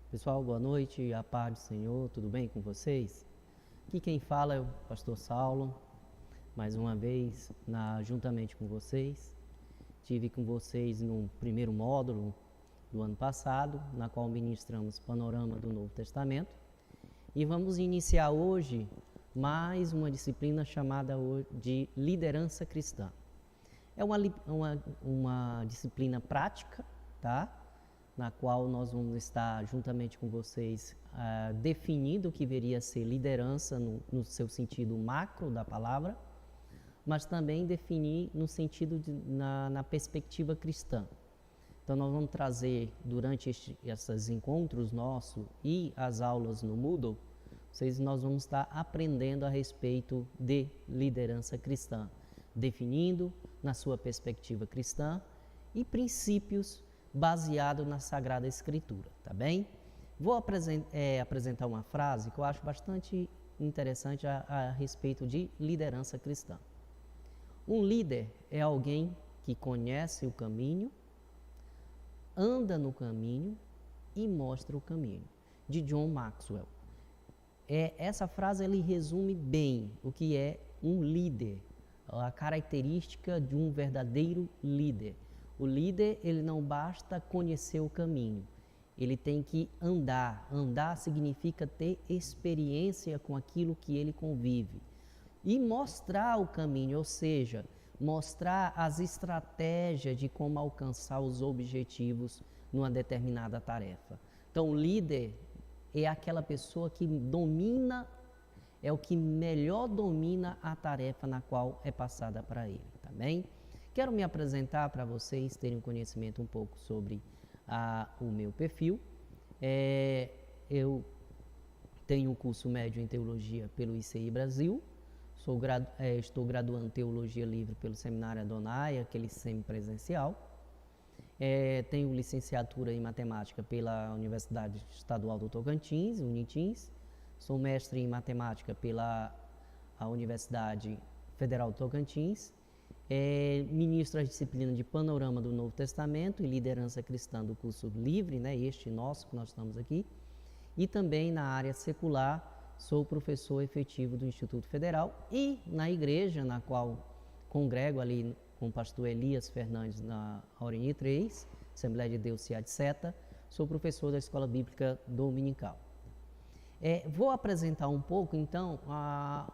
Pessoal, boa noite, a paz do Senhor, tudo bem com vocês? Aqui quem fala é o pastor Saulo, mais uma vez, juntamente com vocês. Tive com vocês no primeiro módulo do ano passado, na qual ministramos Panorama do Novo Testamento. E vamos iniciar hoje mais uma disciplina chamada de Liderança Cristã. É uma disciplina prática, tá? Na qual nós vamos estar juntamente com vocês definindo o que viria a ser liderança no seu sentido macro da palavra, mas também definir no sentido na perspectiva cristã. Então nós vamos trazer durante esses encontros nossos e as aulas no Moodle, nós vamos estar aprendendo a respeito de liderança cristã, definindo na sua perspectiva cristã e princípios baseado na Sagrada Escritura, tá bem? Vou apresentar uma frase que eu acho bastante interessante a respeito de liderança cristã. Um líder é alguém que conhece o caminho, anda no caminho e mostra o caminho, de John Maxwell. Essa frase ele resume bem o que é um líder, a característica de um verdadeiro líder. O líder, ele não basta conhecer o caminho, ele tem que andar. Andar significa ter experiência com aquilo que ele convive. E mostrar o caminho, ou seja, mostrar as estratégias de como alcançar os objetivos numa determinada tarefa. Então, o líder é aquela pessoa que domina, é o que melhor domina a tarefa na qual é passada para ele, tá bem? Quero me apresentar para vocês terem um conhecimento um pouco sobre o meu perfil. Eu tenho um curso médio em Teologia pelo ICI Brasil, estou graduando em Teologia Livre pelo Seminário Adonai, aquele semipresencial. Tenho licenciatura em Matemática pela Universidade Estadual do Tocantins, Unitins. Sou mestre em Matemática pela Universidade Federal do Tocantins. Ministro a disciplina de Panorama do Novo Testamento e Liderança Cristã do curso livre, né, este nosso que nós estamos aqui, e também na área secular sou professor efetivo do Instituto Federal e na igreja na qual congrego ali com o pastor Elias Fernandes na Aureni 3, Assembleia de Deus Cia de Seta, sou professor da Escola Bíblica Dominical. Vou apresentar um pouco, então,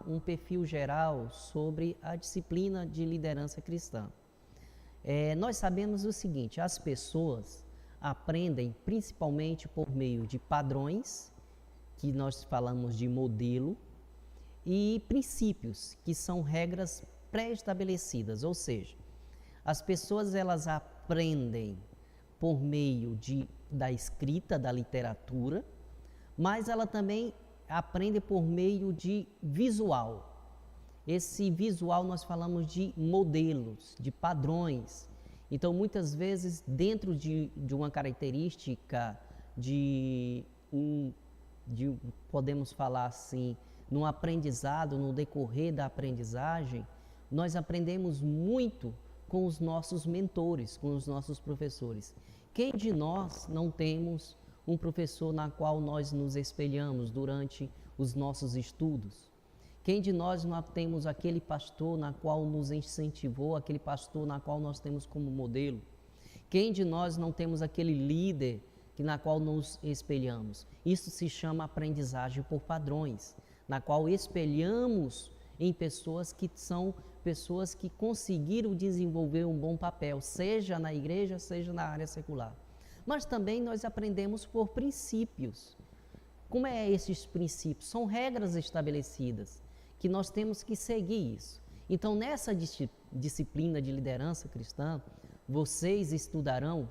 um perfil geral sobre a disciplina de liderança cristã. Nós sabemos o seguinte, as pessoas aprendem principalmente por meio de padrões, que nós falamos de modelo, e princípios, que são regras pré-estabelecidas, ou seja, as pessoas elas aprendem por meio da escrita, da literatura, mas ela também aprende por meio de visual. Esse visual nós falamos de modelos, de padrões. Então, muitas vezes, dentro de uma característica podemos falar assim, no aprendizado, no decorrer da aprendizagem, nós aprendemos muito com os nossos mentores, com os nossos professores. Quem de nós não temos um professor na qual nós nos espelhamos durante os nossos estudos? Quem de nós não temos aquele pastor na qual nos incentivou, aquele pastor na qual nós temos como modelo? Quem de nós não temos aquele líder na qual nos espelhamos? Isso se chama aprendizagem por padrões, na qual espelhamos em pessoas que são pessoas que conseguiram desenvolver um bom papel, seja na igreja, seja na área secular. Mas também nós aprendemos por princípios. Como esses princípios? São regras estabelecidas, que nós temos que seguir isso. Então, nessa disciplina de liderança cristã, vocês estudarão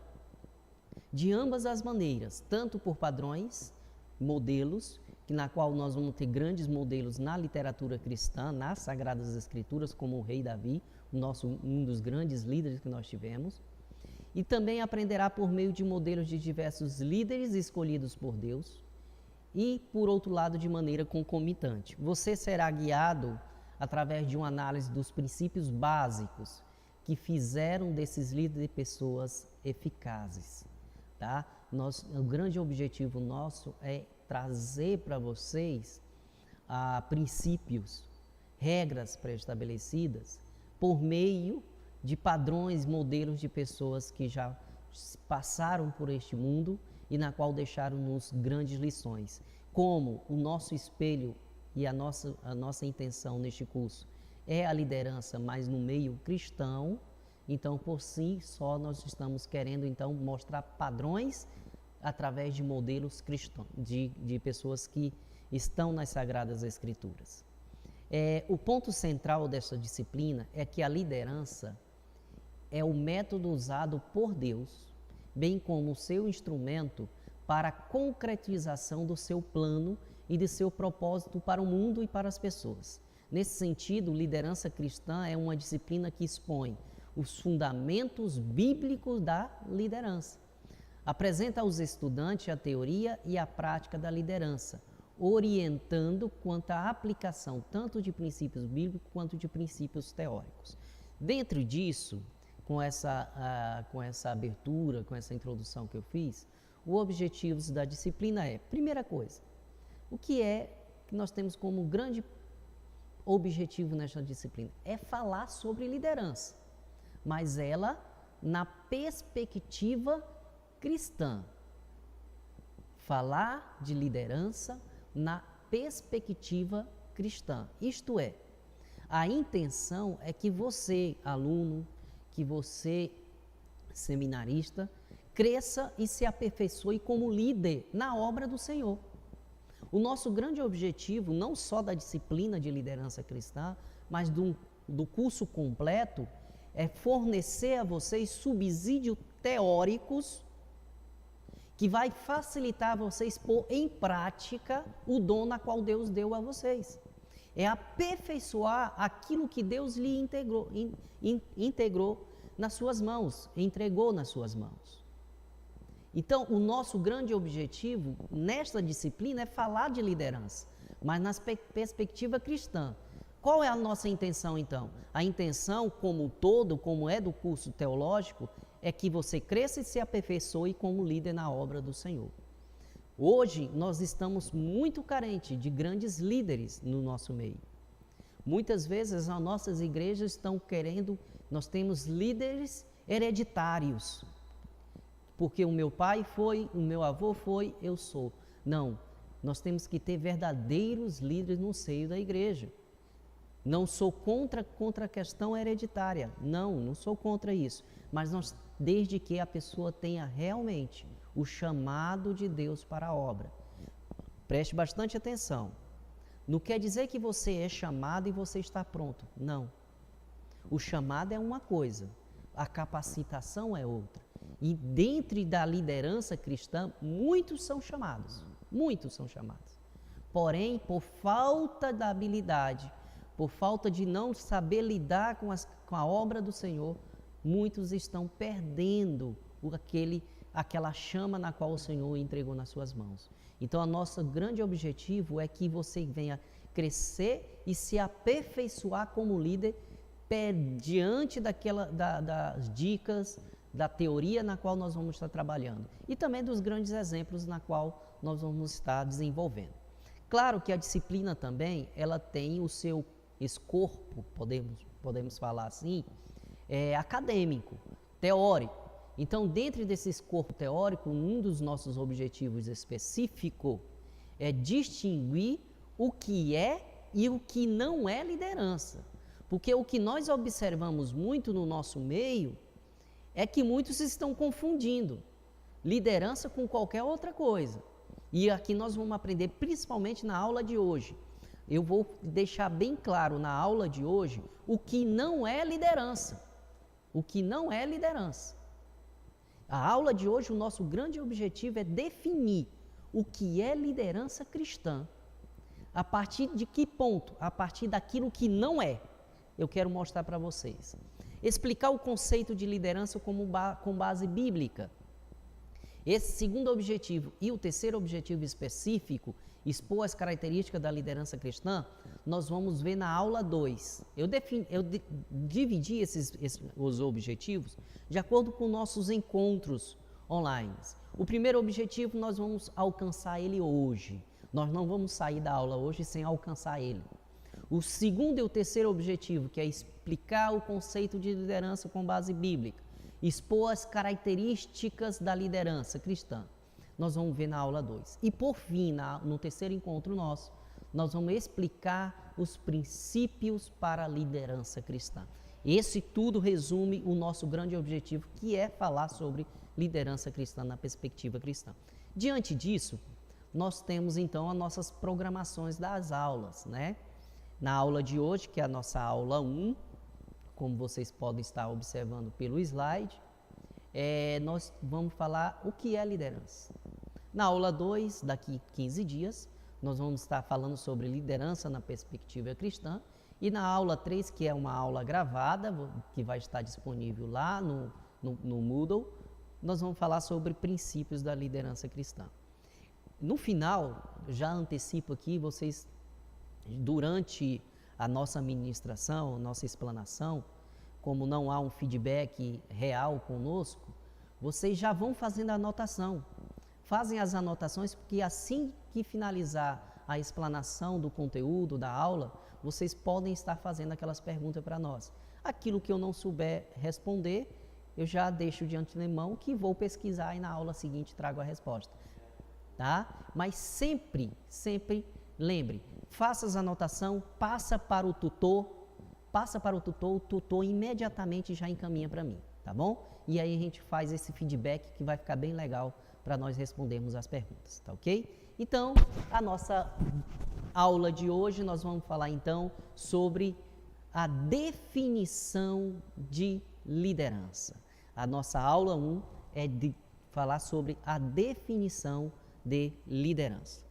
de ambas as maneiras, tanto por padrões, modelos, na qual nós vamos ter grandes modelos na literatura cristã, nas Sagradas Escrituras, como o rei Davi, um dos grandes líderes que nós tivemos. E também aprenderá por meio de modelos de diversos líderes escolhidos por Deus e, por outro lado, de maneira concomitante. Você será guiado através de uma análise dos princípios básicos que fizeram desses líderes pessoas eficazes, tá? o grande objetivo nosso é trazer para vocês princípios, regras pré-estabelecidas por meio de padrões, modelos de pessoas que já passaram por este mundo e na qual deixaram-nos grandes lições. Como o nosso espelho e a nossa intenção neste curso é a liderança, mas no meio cristão, então por si só nós estamos querendo então mostrar padrões através de modelos cristãos, de pessoas que estão nas Sagradas Escrituras. O ponto central dessa disciplina é que a liderança é o método usado por Deus, bem como o seu instrumento para a concretização do seu plano e de seu propósito para o mundo e para as pessoas. Nesse sentido, liderança cristã é uma disciplina que expõe os fundamentos bíblicos da liderança. Apresenta aos estudantes a teoria e a prática da liderança, orientando quanto à aplicação tanto de princípios bíblicos quanto de princípios teóricos. Dentro disso, com essa abertura, com essa introdução que eu fiz, o objetivo da disciplina é, primeira coisa, o que nós temos como grande objetivo nesta disciplina? É falar sobre liderança, mas ela na perspectiva cristã. Falar de liderança na perspectiva cristã. Isto é, a intenção é que você, aluno, que você, seminarista, cresça e se aperfeiçoe como líder na obra do Senhor. O nosso grande objetivo, não só da disciplina de liderança cristã, mas do curso completo, é fornecer a vocês subsídios teóricos que vai facilitar vocês pôr em prática o dom na qual Deus deu a vocês. É aperfeiçoar aquilo que Deus lhe integrou nas suas mãos, entregou nas suas mãos. Então, o nosso grande objetivo nesta disciplina é falar de liderança, mas na perspectiva cristã. Qual é a nossa intenção, então? A intenção, como um todo, como é do curso teológico, é que você cresça e se aperfeiçoe como líder na obra do Senhor. Hoje, nós estamos muito carentes de grandes líderes no nosso meio. Muitas vezes, as nossas igrejas estão querendo, nós temos líderes hereditários, porque o meu pai foi, o meu avô foi, eu sou. Não, nós temos que ter verdadeiros líderes no seio da igreja. Não sou contra a questão hereditária, não sou contra isso, mas desde que a pessoa tenha realmente o chamado de Deus para a obra. Preste bastante atenção. Não quer dizer que você é chamado e você está pronto, não. O chamado é uma coisa, a capacitação é outra. E dentro da liderança cristã, muitos são chamados. Porém, por falta da habilidade, por falta de não saber lidar com a obra do Senhor, muitos estão perdendo aquela chama na qual o Senhor entregou nas suas mãos. Então, o nosso grande objetivo é que você venha crescer e se aperfeiçoar como líder diante das dicas, da teoria na qual nós vamos estar trabalhando e também dos grandes exemplos na qual nós vamos estar desenvolvendo. Claro que a disciplina também, ela tem o seu escopo, podemos falar assim, acadêmico, teórico. Então, dentro desse escopo teórico, um dos nossos objetivos específicos é distinguir o que é e o que não é liderança. Porque o que nós observamos muito no nosso meio é que muitos estão confundindo liderança com qualquer outra coisa. E aqui nós vamos aprender, principalmente na aula de hoje. Eu vou deixar bem claro na aula de hoje o que não é liderança. O que não é liderança. A aula de hoje, o nosso grande objetivo é definir o que é liderança cristã. A partir de que ponto? A partir daquilo que não é. Eu quero mostrar para vocês. Explicar o conceito de liderança com base bíblica. Esse segundo objetivo e o terceiro objetivo específico, expor as características da liderança cristã, nós vamos ver na aula 2. Eu dividi os objetivos de acordo com nossos encontros online. O primeiro objetivo, nós vamos alcançar ele hoje. Nós não vamos sair da aula hoje sem alcançar ele. O segundo e o terceiro objetivo, que é explicar o conceito de liderança com base bíblica, expor as características da liderança cristã, nós vamos ver na aula 2. E por fim, no terceiro encontro nosso, nós vamos explicar os princípios para a liderança cristã. Esse tudo resume o nosso grande objetivo, que é falar sobre liderança cristã na perspectiva cristã. Diante disso, nós temos então as nossas programações das aulas, né? Na aula de hoje, que é a nossa aula 1, como vocês podem estar observando pelo slide, nós vamos falar o que é liderança. Na aula 2, daqui 15 dias, nós vamos estar falando sobre liderança na perspectiva cristã. E na aula 3, que é uma aula gravada, que vai estar disponível lá no Moodle, nós vamos falar sobre princípios da liderança cristã. No final, já antecipo aqui, vocês, durante a nossa ministração, nossa explanação, como não há um feedback real conosco, vocês já vão fazendo a anotação. Fazem as anotações, porque assim que finalizar a explanação do conteúdo da aula, vocês podem estar fazendo aquelas perguntas para nós. Aquilo que eu não souber responder, eu já deixo de antemão que vou pesquisar e na aula seguinte trago a resposta. Tá? Mas sempre lembre, faça as anotações, passa para o tutor, o tutor imediatamente já encaminha para mim, tá bom? E aí a gente faz esse feedback que vai ficar bem legal para nós respondermos as perguntas, tá ok? Então, a nossa aula de hoje, nós vamos falar então sobre a definição de liderança. A nossa aula 1 é de falar sobre a definição de liderança.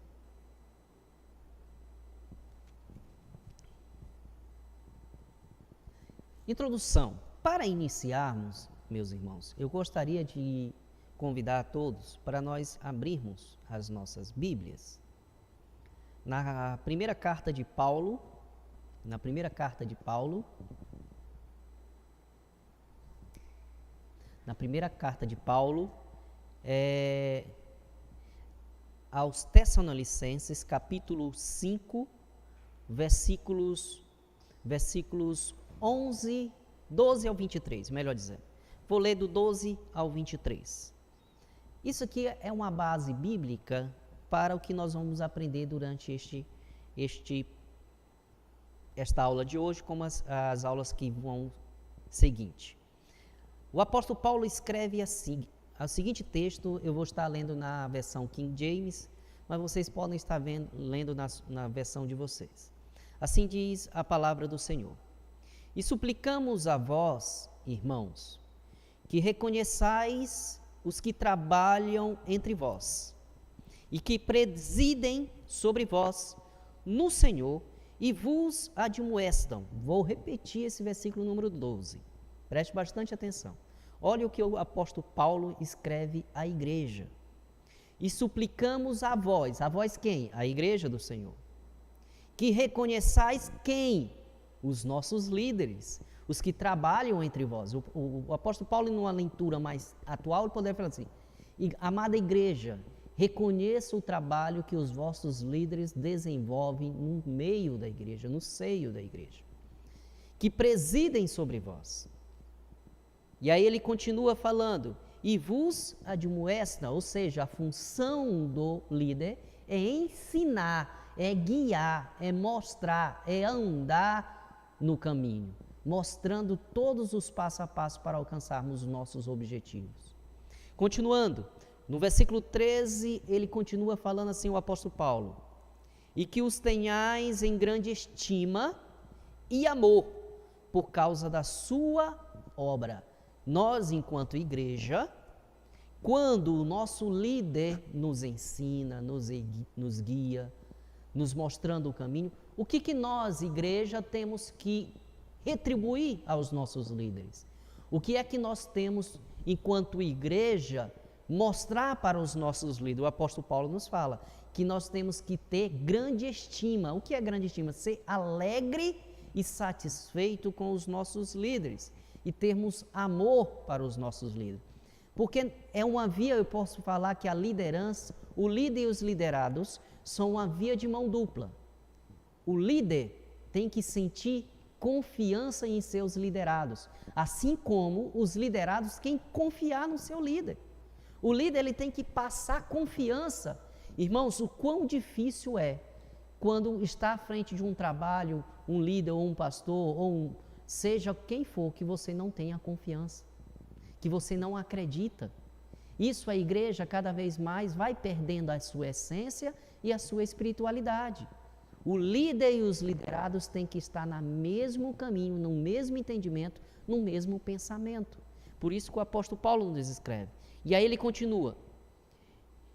Introdução. Para iniciarmos, meus irmãos, eu gostaria de convidar a todos para nós abrirmos as nossas Bíblias. Na primeira carta de Paulo, aos Tessalonicenses, capítulo 5, versículos 12 ao 23, melhor dizendo. Vou ler do 12 ao 23. Isso aqui é uma base bíblica para o que nós vamos aprender durante esta aula de hoje, como as aulas que vão seguinte. O apóstolo Paulo escreve assim, o seguinte texto, eu vou estar lendo na versão King James, mas vocês podem estar lendo na versão de vocês. Assim diz a palavra do Senhor. E suplicamos a vós, irmãos, que reconheçais os que trabalham entre vós e que presidem sobre vós no Senhor e vos admoestam. Vou repetir esse versículo número 12. Preste bastante atenção. Olha o que o apóstolo Paulo escreve à igreja. E suplicamos a vós quem? A igreja do Senhor. Que reconheçais quem? Os nossos líderes, os que trabalham entre vós. O apóstolo Paulo, numa leitura mais atual, ele poderia falar assim: amada igreja, reconheça o trabalho que os vossos líderes desenvolvem no meio da igreja, no seio da igreja, que presidem sobre vós. E aí ele continua falando, e vos admoestam, ou seja, a função do líder é ensinar, é guiar, é mostrar, é andar no caminho, mostrando todos os passo a passo para alcançarmos os nossos objetivos. Continuando, no versículo 13, ele continua falando assim, o apóstolo Paulo, e que os tenhais em grande estima e amor por causa da sua obra. Nós, enquanto igreja, quando o nosso líder nos ensina, nos guia, nos mostrando o caminho, o que nós, igreja, temos que retribuir aos nossos líderes? O que é que nós temos, enquanto igreja, mostrar para os nossos líderes? O apóstolo Paulo nos fala que nós temos que ter grande estima. O que é grande estima? Ser alegre e satisfeito com os nossos líderes e termos amor para os nossos líderes. Porque é uma via, eu posso falar que a liderança, o líder e os liderados são uma via de mão dupla. O líder tem que sentir confiança em seus liderados, assim como os liderados têm que confiar no seu líder. O líder ele tem que passar confiança. Irmãos, o quão difícil é quando está à frente de um trabalho, um líder ou um pastor, ou seja quem for, que você não tenha confiança, que você não acredita. Isso a igreja cada vez mais vai perdendo a sua essência e a sua espiritualidade. O líder e os liderados têm que estar no mesmo caminho, no mesmo entendimento, no mesmo pensamento. Por isso que o apóstolo Paulo nos escreve. E aí ele continua: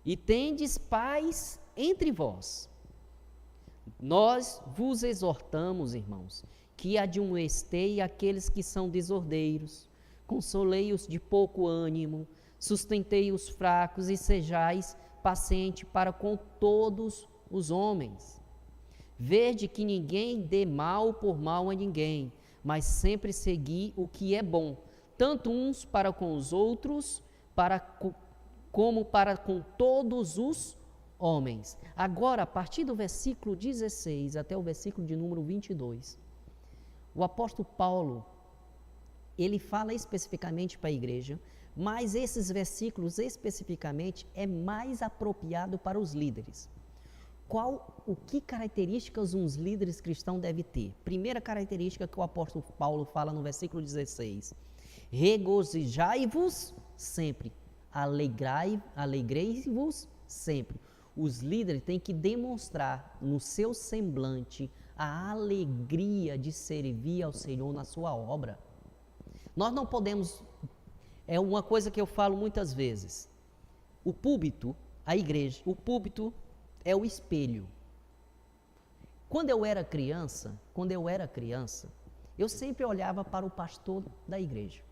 e tendes paz entre vós. Nós vos exortamos, irmãos, que admoestei aqueles que são desordeiros, consolei-os de pouco ânimo, sustentei os fracos e sejais paciente para com todos os homens. Vede que ninguém dê mal por mal a ninguém, mas sempre segui o que é bom, tanto uns para com os outros, como para com todos os homens. Agora, a partir do versículo 16 até o versículo de número 22, o apóstolo Paulo, ele fala especificamente para a igreja, mas esses versículos especificamente é mais apropriado para os líderes. Que características uns líderes cristãos devem ter? Primeira característica que o apóstolo Paulo fala no versículo 16: regozijai-vos sempre, alegrei-vos sempre. Os líderes têm que demonstrar no seu semblante a alegria de servir ao Senhor na sua obra. Nós não podemos, é uma coisa que eu falo muitas vezes, o púlpito, a igreja, o púlpito é o espelho. Quando eu era criança, eu sempre olhava para o pastor da igreja.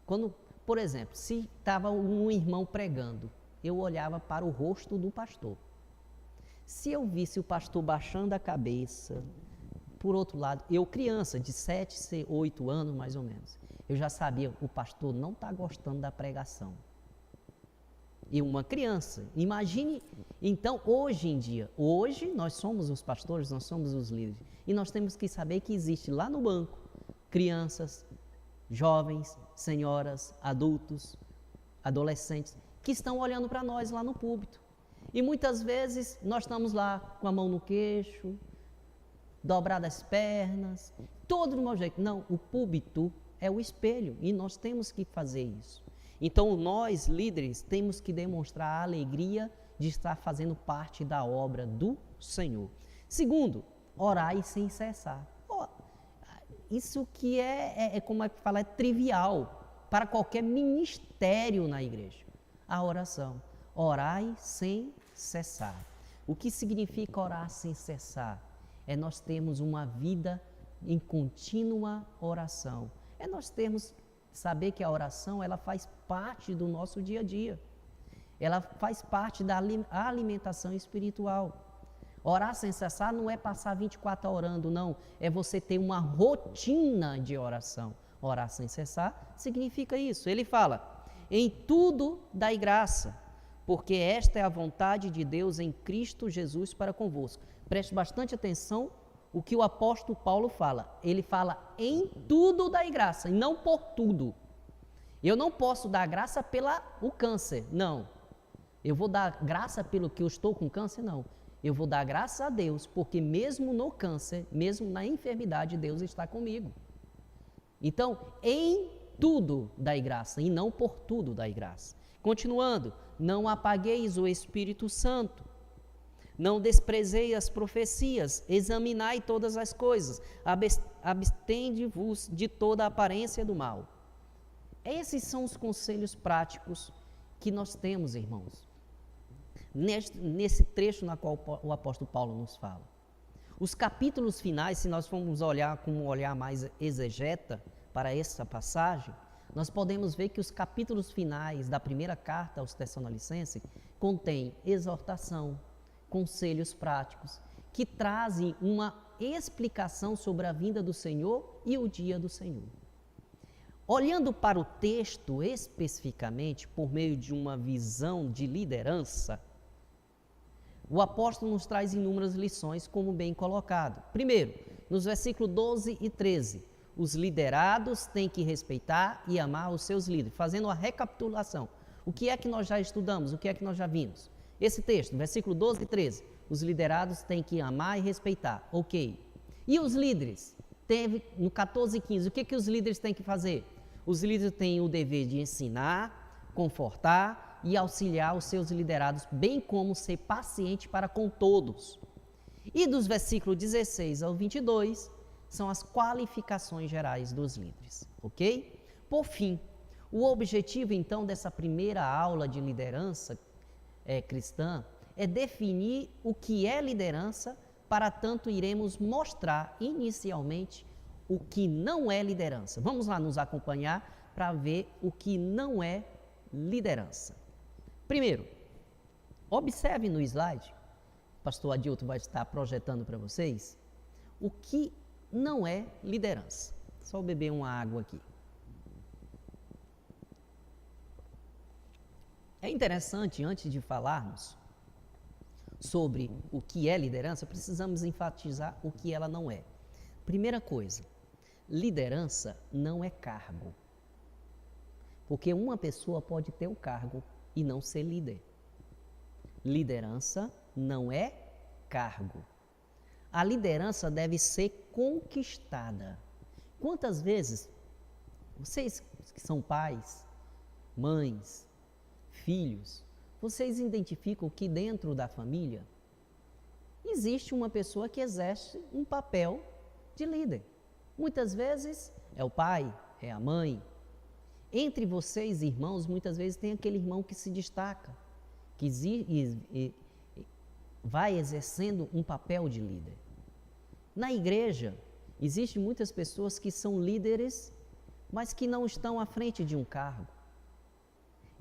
Quando, por exemplo, se estava um irmão pregando, eu olhava para o rosto do pastor. Se eu visse o pastor baixando a cabeça, por outro lado, eu criança, de 7, 8 anos mais ou menos, eu já sabia, o pastor não está gostando da pregação. E uma criança, imagine, então hoje em dia, hoje nós somos os pastores, nós somos os líderes, e nós temos que saber que existe lá no banco, crianças, jovens, senhoras, adultos, adolescentes, que estão olhando para nós lá no púlpito. E muitas vezes nós estamos lá com a mão no queixo, dobradas as pernas, todo do meu jeito. Não, o púlpito é o espelho e nós temos que fazer isso. Então nós, líderes, temos que demonstrar a alegria de estar fazendo parte da obra do Senhor. Segundo, orai sem cessar. Isso que como é que fala, é trivial para qualquer ministério na igreja. A oração. Orai sem cessar. O que significa orar sem cessar? É nós termos uma vida em contínua oração. É nós termos, saber que a oração, ela faz parte do nosso dia a dia. Ela faz parte da alimentação espiritual. Orar sem cessar não é passar 24 horas orando, não. É você ter uma rotina de oração. Orar sem cessar significa isso. Ele fala: em tudo dai graça, porque esta é a vontade de Deus em Cristo Jesus para convosco. Preste bastante atenção o que o apóstolo Paulo fala. Ele fala: em tudo dai graça, e não por tudo. Eu não posso dar graça pelo câncer, não. Eu vou dar graça pelo que eu estou com câncer, não. Eu vou dar graça a Deus, porque mesmo no câncer, mesmo na enfermidade, Deus está comigo. Então, em tudo dai graça, e não por tudo dai graça. Continuando, não apagueis o Espírito Santo, não desprezeis as profecias, examinai todas as coisas, abstende-vos de toda a aparência do mal. Esses são os conselhos práticos que nós temos, irmãos, nesse trecho na qual o apóstolo Paulo nos fala. Os capítulos finais, se nós formos olhar com um olhar mais exegeta para essa passagem, nós podemos ver que os capítulos finais da primeira carta aos Tessalonicenses contêm exortação, conselhos práticos, que trazem uma explicação sobre a vinda do Senhor e o dia do Senhor. Olhando para o texto especificamente, por meio de uma visão de liderança, o apóstolo nos traz inúmeras lições, como bem colocado. Primeiro, nos versículos 12 e 13, os liderados têm que respeitar e amar os seus líderes. Fazendo uma recapitulação, o que é que nós já estudamos, o que é que nós já vimos? Esse texto, versículo 12 e 13, os liderados têm que amar e respeitar, ok. E os líderes? No 14 e 15, o que os líderes têm que fazer? Os líderes têm o dever de ensinar, confortar e auxiliar os seus liderados, bem como ser paciente para com todos. E dos versículos 16 ao 22, são as qualificações gerais dos líderes, ok? Por fim, o objetivo então dessa primeira aula de liderança cristã é definir o que é liderança, para tanto iremos mostrar inicialmente o que não é liderança. Vamos lá nos acompanhar para ver o que não é liderança. Primeiro, observe no slide, o pastor Adilton vai estar projetando para vocês, o que não é liderança. Só beber uma água aqui. É interessante, antes de falarmos sobre o que é liderança, precisamos enfatizar o que ela não é. Primeira coisa, liderança não é cargo. Porque uma pessoa pode ter o cargo e não ser líder. Liderança não é cargo. A liderança deve ser conquistada. Quantas vezes vocês que são pais, mães, filhos, vocês identificam que dentro da família existe uma pessoa que exerce um papel de líder. Muitas vezes é o pai, é a mãe. Entre vocês, irmãos, muitas vezes tem aquele irmão que se destaca, que vai exercendo um papel de líder. Na igreja, existem muitas pessoas que são líderes, mas que não estão à frente de um cargo.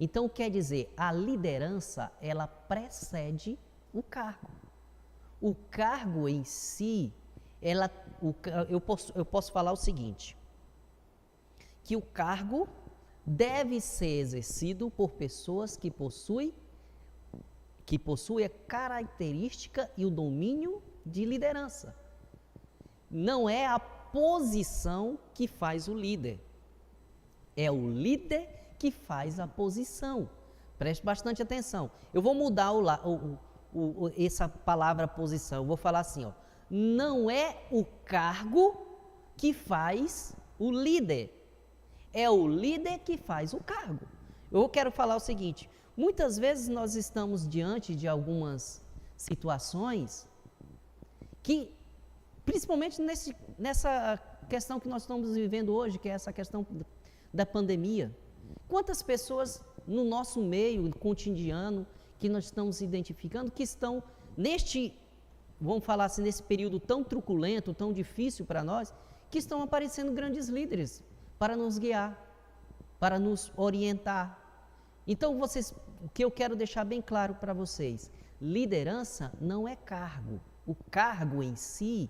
Então, quer dizer, a liderança, ela precede o cargo. O cargo em si, eu posso falar o seguinte, que o cargo deve ser exercido por pessoas que possuem a característica e o domínio de liderança. Não é a posição que faz o líder, é o líder que faz a posição. Preste bastante atenção. Eu vou mudar essa palavra posição. Eu vou falar assim, ó, não é o cargo que faz o líder, é o líder que faz o cargo. Eu quero falar o seguinte, muitas vezes nós estamos diante de algumas situações que, principalmente nessa questão que nós estamos vivendo hoje, que é essa questão da pandemia. Quantas pessoas no nosso meio cotidiano que nós estamos identificando que estão vamos falar assim, nesse período tão truculento, tão difícil para nós, que estão aparecendo grandes líderes para nos guiar, para nos orientar. Então, o que eu quero deixar bem claro para vocês, liderança não é cargo. O cargo em si,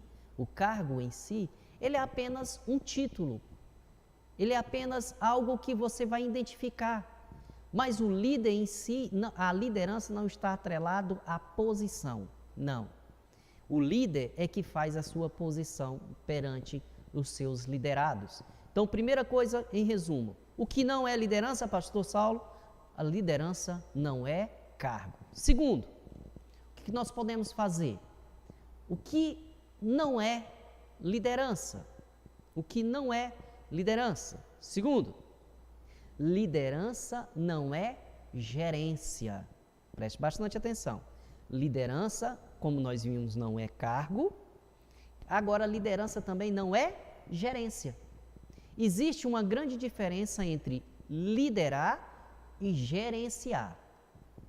ele é apenas um título. Ele é apenas algo que você vai identificar. Mas o líder em si, a liderança não está atrelado à posição. Não. O líder é que faz a sua posição perante os seus liderados. Então, primeira coisa, em resumo, o que não é liderança, pastor Saulo? A liderança não é cargo. Segundo, o que nós podemos fazer? O que não é liderança? O que não é liderança? Segundo, liderança não é gerência. Preste bastante atenção. Liderança, como nós vimos, não é cargo. Agora, liderança também não é gerência. Existe uma grande diferença entre liderar e gerenciar.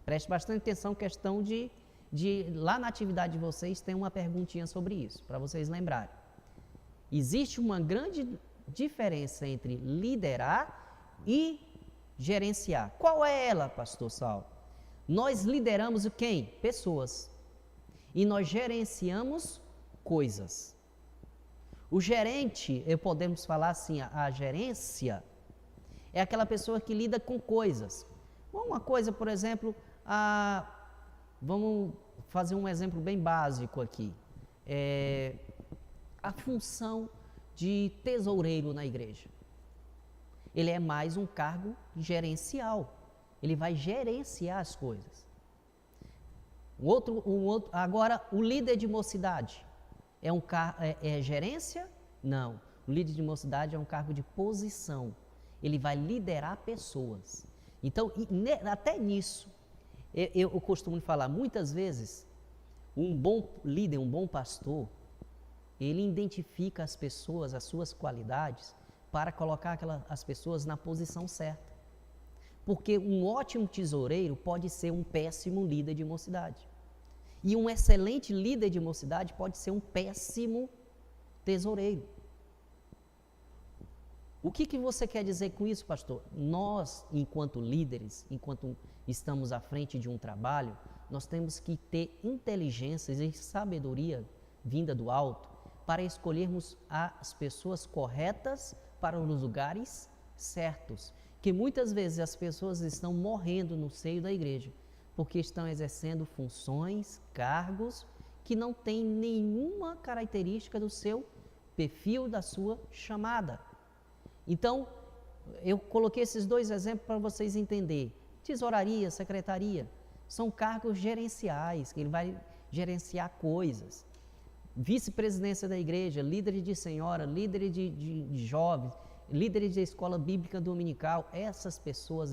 Preste bastante atenção, questão de lá na atividade de vocês tem uma perguntinha sobre isso, para vocês lembrarem. Existe uma grande diferença entre liderar e gerenciar. Qual é ela, pastor Saulo? Nós lideramos quem? Pessoas. E nós gerenciamos coisas. O gerente, podemos falar assim, a gerência, É aquela pessoa que lida com coisas. Uma coisa, por exemplo, vamos fazer um exemplo bem básico aqui. A função de tesoureiro na igreja. Ele é mais um cargo gerencial. Ele vai gerenciar as coisas. Agora, o líder de mocidade é gerência? Não. O líder de mocidade é um cargo de posição. Ele vai liderar pessoas. Então, até nisso, eu costumo falar, muitas vezes, um bom líder, um bom pastor, ele identifica as pessoas, as suas qualidades, para colocar as pessoas na posição certa. Porque um ótimo tesoureiro pode ser um péssimo líder de mocidade. E um excelente líder de mocidade pode ser um péssimo tesoureiro. O que você quer dizer com isso, pastor? Nós, enquanto líderes, enquanto estamos à frente de um trabalho, nós temos que ter inteligência e sabedoria vinda do alto para escolhermos as pessoas corretas para os lugares certos. Que muitas vezes as pessoas estão morrendo no seio da igreja, porque estão exercendo funções, cargos, que não têm nenhuma característica do seu perfil, da sua chamada. Então, eu coloquei esses dois exemplos para vocês entenderem. Tesouraria, secretaria, são cargos gerenciais, que ele vai gerenciar coisas. Vice-presidência da igreja, líderes de senhora, líderes de jovens, líderes da escola bíblica dominical, essas pessoas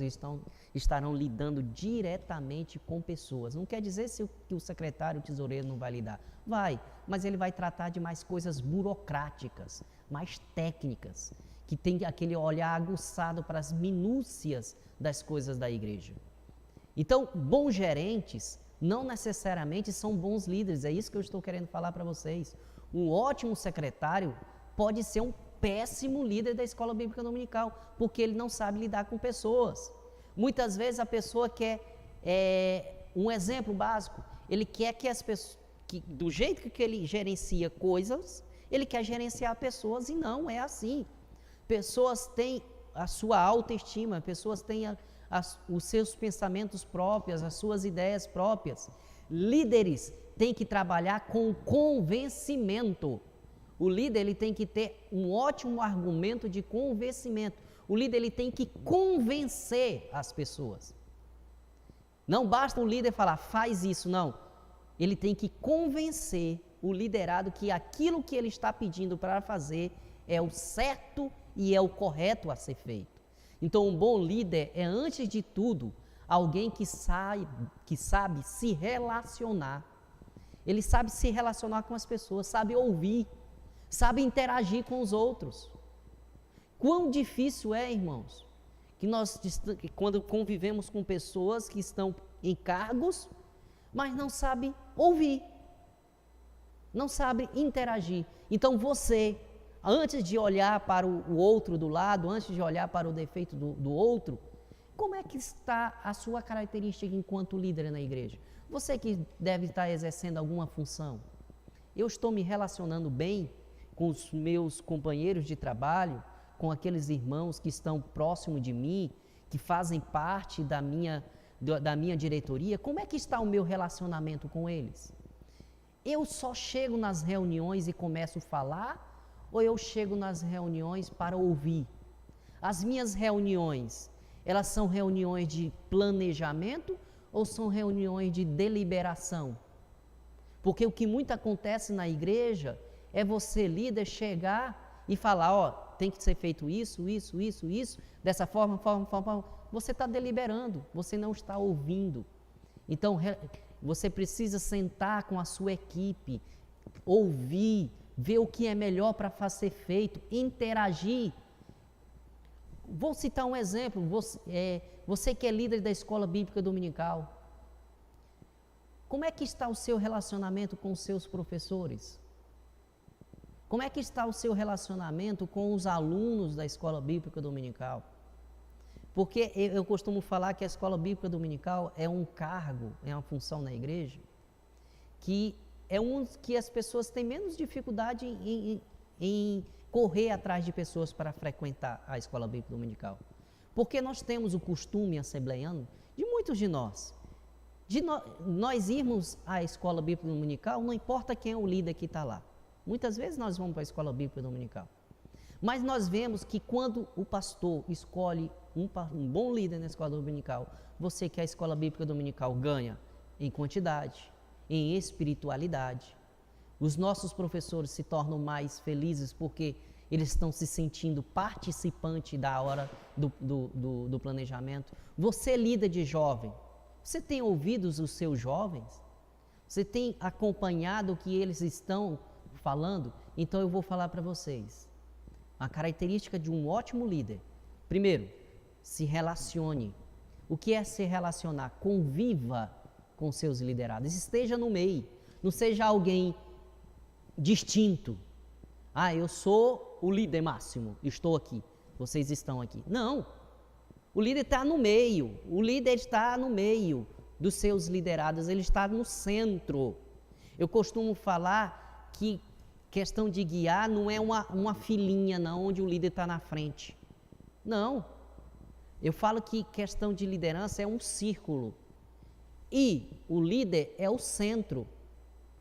estarão lidando diretamente com pessoas. Não quer dizer que o secretário, o tesoureiro não vai lidar. Vai, mas ele vai tratar de mais coisas burocráticas, mais técnicas, que tem aquele olhar aguçado para as minúcias das coisas da igreja. Então, bons gerentes não necessariamente são bons líderes, é isso que eu estou querendo falar para vocês. Um ótimo secretário pode ser um péssimo líder da escola bíblica dominical, porque ele não sabe lidar com pessoas. Muitas vezes a pessoa quer, um exemplo básico, ele quer que as pessoas, do jeito que ele gerencia coisas, ele quer gerenciar pessoas e não é assim. Pessoas têm a sua autoestima, pessoas têm os seus pensamentos próprios, as suas ideias próprias. Líderes têm que trabalhar com convencimento. O líder ele tem que ter um ótimo argumento de convencimento. O líder ele tem que convencer as pessoas. Não basta o líder falar, faz isso, não. Ele tem que convencer o liderado que aquilo que ele está pedindo para fazer é o certo e é o correto a ser feito. Então, um bom líder é, antes de tudo, alguém que sabe se relacionar. Ele sabe se relacionar com as pessoas, sabe ouvir, sabe interagir com os outros. Quão difícil é, irmãos, que quando convivemos com pessoas que estão em cargos, mas não sabe ouvir, não sabe interagir. Então você, antes de olhar para o outro do lado, antes de olhar para o defeito do outro, como é que está a sua característica enquanto líder na igreja? Você que deve estar exercendo alguma função. Eu estou me relacionando bem com os meus companheiros de trabalho, com aqueles irmãos que estão próximos de mim, que fazem parte da minha diretoria? Como é que está o meu relacionamento com eles? Eu só chego nas reuniões e começo a falar, ou eu chego nas reuniões para ouvir? As minhas reuniões, elas são reuniões de planejamento ou são reuniões de deliberação? Porque o que muito acontece na igreja é você, líder, chegar e falar, ó, tem que ser feito isso, dessa forma. Você está deliberando, você não está ouvindo. Então, você precisa sentar com a sua equipe, ouvir, ver o que é melhor para ser feito, interagir. Vou citar um exemplo, você que é líder da escola bíblica dominical, como é que está o seu relacionamento com os seus professores? Como é que está o seu relacionamento com os alunos da escola bíblica dominical? Porque eu costumo falar que a escola bíblica dominical é um cargo, é uma função na igreja, que é que as pessoas têm menos dificuldade em correr atrás de pessoas para frequentar a escola bíblica dominical. Porque nós temos o costume assembleiano, de muitos de nós, nós irmos à escola bíblica dominical, não importa quem é o líder que está lá. Muitas vezes nós vamos para a escola bíblica dominical. Mas nós vemos que quando o pastor escolhe um bom líder na escola dominical, você que a escola bíblica dominical ganha em quantidade, em espiritualidade. Os nossos professores se tornam mais felizes porque eles estão se sentindo participante da hora do planejamento. Você é líder de jovem, você tem ouvido os seus jovens? Você tem acompanhado o que eles estão falando? Então eu vou falar para vocês. A característica de um ótimo líder. Primeiro, se relacione. O que é se relacionar? Conviva com seus liderados. Esteja no meio. Não seja alguém distinto. Ah, eu sou o líder máximo. Estou aqui. Vocês estão aqui. Não. O líder está no meio. O líder está no meio dos seus liderados. Ele está no centro. Eu costumo falar que questão de guiar não é uma filinha, não, onde o líder está na frente. Não. Eu falo que questão de liderança é um círculo. E o líder é o centro.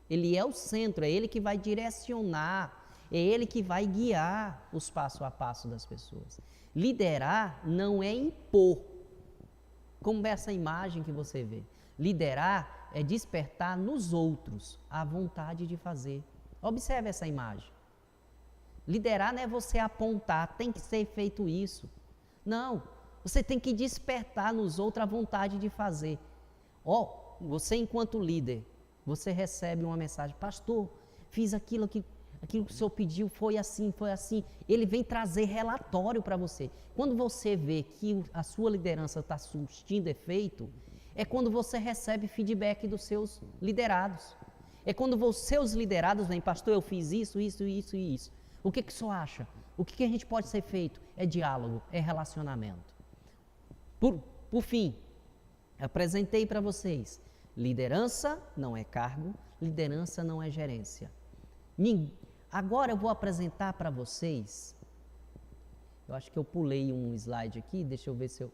Ele é o centro, é ele que vai direcionar, é ele que vai guiar os passo a passo das pessoas. Liderar não é impor, como essa imagem que você vê. Liderar é despertar nos outros a vontade de fazer. Observe essa imagem. Liderar não é você apontar, tem que ser feito isso. Não, você tem que despertar nos outros a vontade de fazer. Você enquanto líder, você recebe uma mensagem, pastor, fiz aquilo que o senhor pediu, foi assim. Ele vem trazer relatório para você. Quando você vê que a sua liderança está surtindo efeito, é quando você recebe feedback dos seus liderados. É quando os seus liderados vêm, pastor, eu fiz isso. O que o senhor acha? O que a gente pode ser feito? É diálogo, é relacionamento. Por fim, apresentei para vocês, liderança não é cargo, liderança não é gerência. Agora eu vou apresentar para vocês, eu acho que eu pulei um slide aqui, deixa eu ver se eu...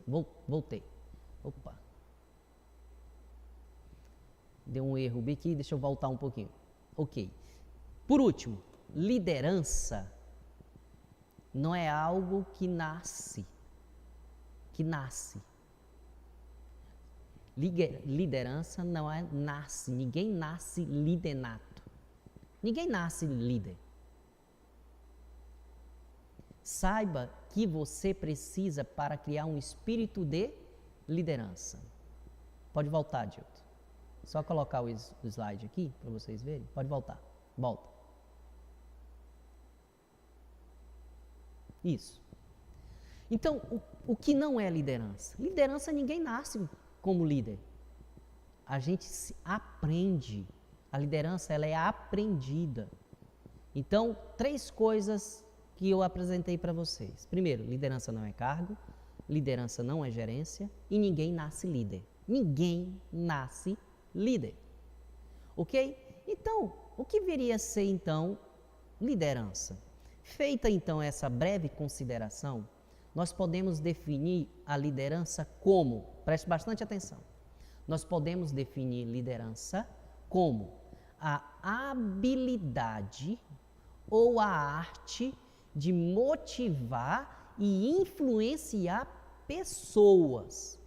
Voltei. Opa. Deu um erro aqui, deixa eu voltar um pouquinho. Ok. Por último, liderança não é algo que nasce. Liderança não é nasce. Ninguém nasce líder nato. Ninguém nasce líder. Saiba que você precisa para criar um espírito de liderança. Pode voltar, Dilton. Só colocar o slide aqui para vocês verem. Pode voltar. Volta. Isso. Então, o que não é liderança? Liderança ninguém nasce como líder. A gente aprende. A liderança ela é aprendida. Então, 3 coisas que eu apresentei para vocês. Primeiro, liderança não é cargo, liderança não é gerência e ninguém nasce líder. Ninguém nasce líder. Ok? Então, o que viria a ser então liderança? Feita então essa breve consideração, nós podemos definir a liderança como, preste bastante atenção, nós podemos definir liderança como a habilidade ou a arte de motivar e influenciar pessoas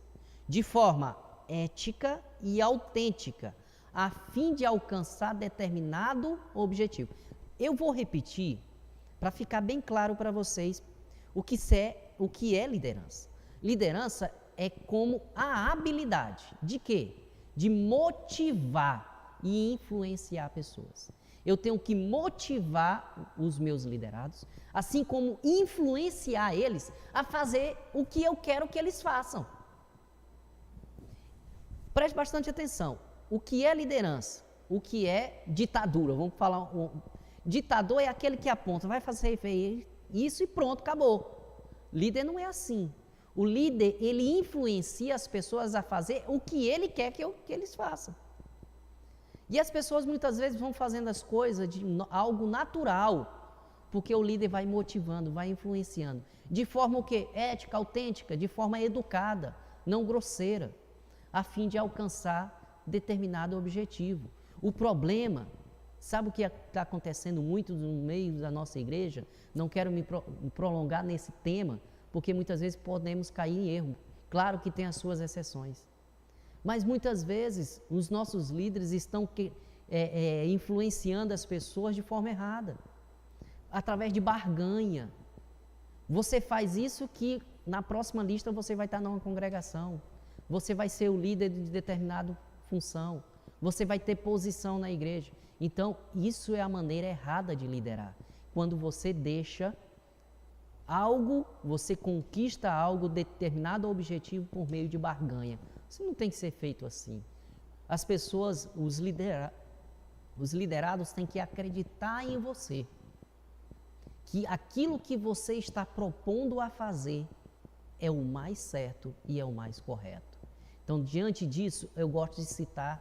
de forma ética e autêntica, a fim de alcançar determinado objetivo. Eu vou repetir para ficar bem claro para vocês o que é liderança. Liderança é como a habilidade de quê? De motivar e influenciar pessoas. Eu tenho que motivar os meus liderados, assim como influenciar eles a fazer o que eu quero que eles façam. Preste bastante atenção. O que é liderança? O que é ditadura? Vamos falar. Ditador é aquele que aponta, vai fazer isso e pronto, acabou. Líder não é assim. O líder, ele influencia as pessoas a fazer o que ele quer que eles façam. E as pessoas muitas vezes vão fazendo as coisas de algo natural. Porque o líder vai motivando, vai influenciando. De forma o quê? Ética, autêntica, de forma educada, não grosseira, a fim de alcançar determinado objetivo. O problema, sabe o que está acontecendo muito no meio da nossa igreja? Não quero me prolongar nesse tema, porque muitas vezes podemos cair em erro. Claro que tem as suas exceções. Mas muitas vezes os nossos líderes estão influenciando as pessoas de forma errada, através de barganha. Você faz isso que na próxima lista você vai estar numa congregação, você vai ser o líder de determinada função, você vai ter posição na igreja. Então, isso é a maneira errada de liderar. Quando você deixa algo, você conquista algo, determinado objetivo por meio de barganha. Isso não tem que ser feito assim. As pessoas, os liderados têm que acreditar em você, que aquilo que você está propondo a fazer é o mais certo e é o mais correto. Então, diante disso, eu gosto de citar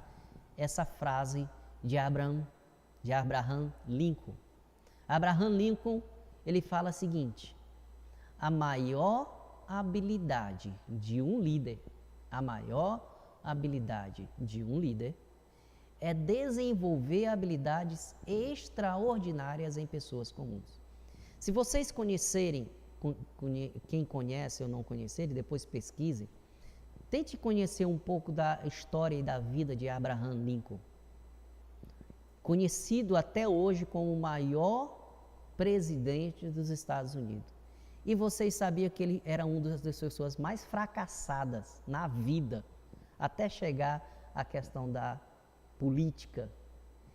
essa frase de Abraham Lincoln. Abraham Lincoln, ele fala o seguinte: a maior habilidade de um líder, é desenvolver habilidades extraordinárias em pessoas comuns. Se vocês conhecerem, quem conhece ou não conhecer, depois pesquise, tente conhecer um pouco da história e da vida de Abraham Lincoln, conhecido até hoje como o maior presidente dos Estados Unidos. E vocês sabiam que ele era uma das pessoas mais fracassadas na vida, até chegar à questão da política.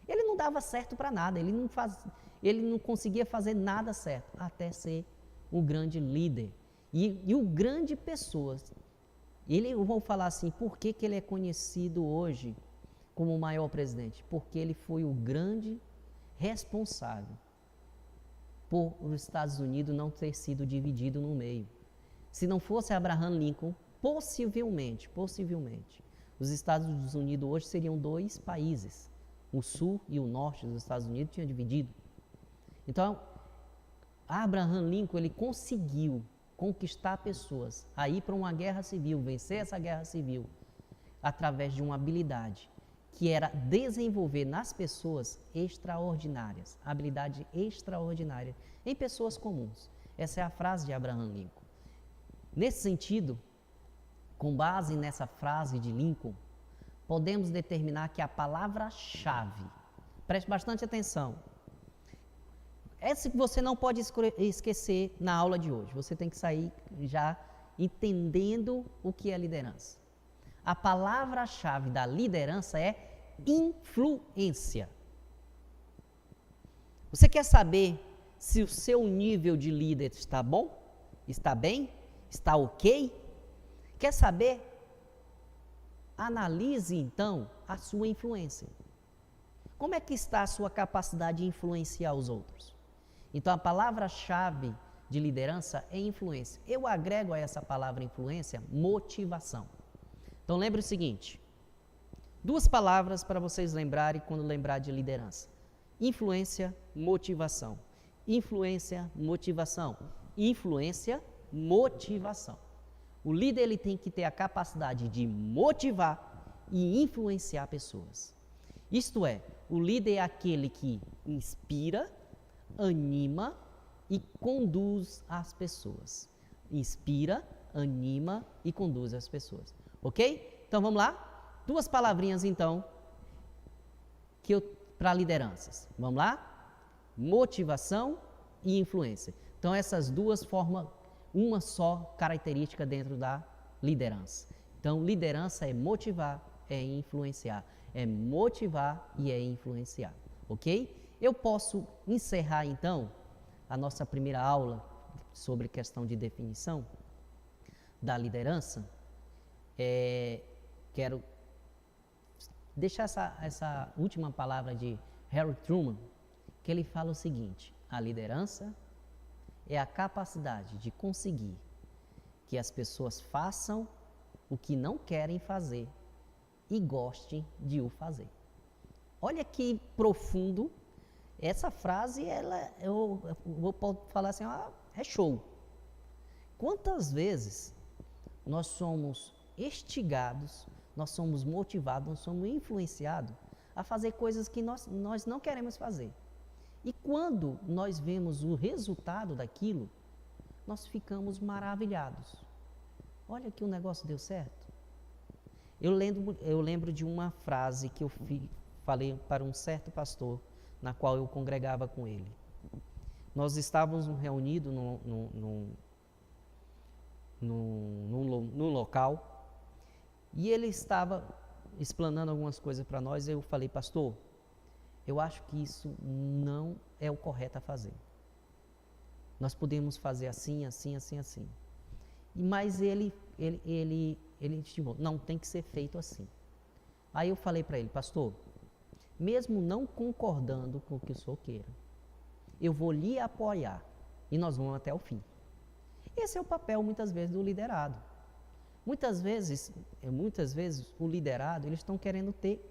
Ele não dava certo para nada, ele não conseguia fazer nada certo, até ser um grande líder. E o grande pessoa, eu vou falar assim, por que ele é conhecido hoje como o maior presidente? Porque ele foi o grande responsável por os Estados Unidos não ter sido dividido no meio. Se não fosse Abraham Lincoln, possivelmente, os Estados Unidos hoje seriam dois países. O sul e o norte dos Estados Unidos tinham dividido. Então, Abraham Lincoln, ele conseguiu conquistar pessoas, a ir para uma guerra civil, vencer essa guerra civil, através de uma habilidade, que era desenvolver nas pessoas habilidade extraordinária, em pessoas comuns. Essa é a frase de Abraham Lincoln. Nesse sentido, com base nessa frase de Lincoln, podemos determinar que a palavra-chave, preste bastante atenção, essa que você não pode esquecer na aula de hoje, você tem que sair já entendendo o que é liderança. A palavra-chave da liderança é influência. Você quer saber se o seu nível de líder está bom? Está bem? Está ok? Quer saber? Analise então a sua influência. Como é que está a sua capacidade de influenciar os outros? Então a palavra-chave de liderança é influência. Eu agrego a essa palavra influência motivação. Então lembre o seguinte, duas palavras para vocês lembrarem quando lembrar de liderança: influência, motivação. Influência, motivação. Influência, motivação. O líder ele tem que ter a capacidade de motivar e influenciar pessoas. Isto é, o líder é aquele que inspira, anima e conduz as pessoas. Inspira, anima e conduz as pessoas. Ok? Então vamos lá? Duas palavrinhas então para lideranças. Vamos lá? Motivação e influência. Então essas duas formam uma só característica dentro da liderança. Então liderança é motivar, é influenciar. É motivar e é influenciar. Ok? Eu posso encerrar então a nossa primeira aula sobre questão de definição da liderança. Quero deixar essa última palavra de Harry Truman, que ele fala o seguinte: a liderança é a capacidade de conseguir que as pessoas façam o que não querem fazer e gostem de o fazer. Olha que profundo Essa frase, eu vou falar assim, é show. Quantas vezes nós somos instigados, nós somos motivados, nós somos influenciados a fazer coisas que nós não queremos fazer. E quando nós vemos o resultado daquilo, nós ficamos maravilhados. Olha que o negócio deu certo. Eu lembro de uma frase que eu falei para um certo pastor, na qual eu congregava com ele. Nós estávamos reunidos num local e ele estava explanando algumas coisas para nós. Eu falei, pastor, eu acho que isso não é o correto a fazer. Nós podemos fazer assim, assim, assim, assim. Mas ele estimou, não, tem que ser feito assim. Aí eu falei para ele, pastor, mesmo não concordando com o que o senhor queira, eu vou lhe apoiar e nós vamos até o fim. Esse é o papel, muitas vezes, do liderado. Muitas vezes o liderado, eles estão querendo ter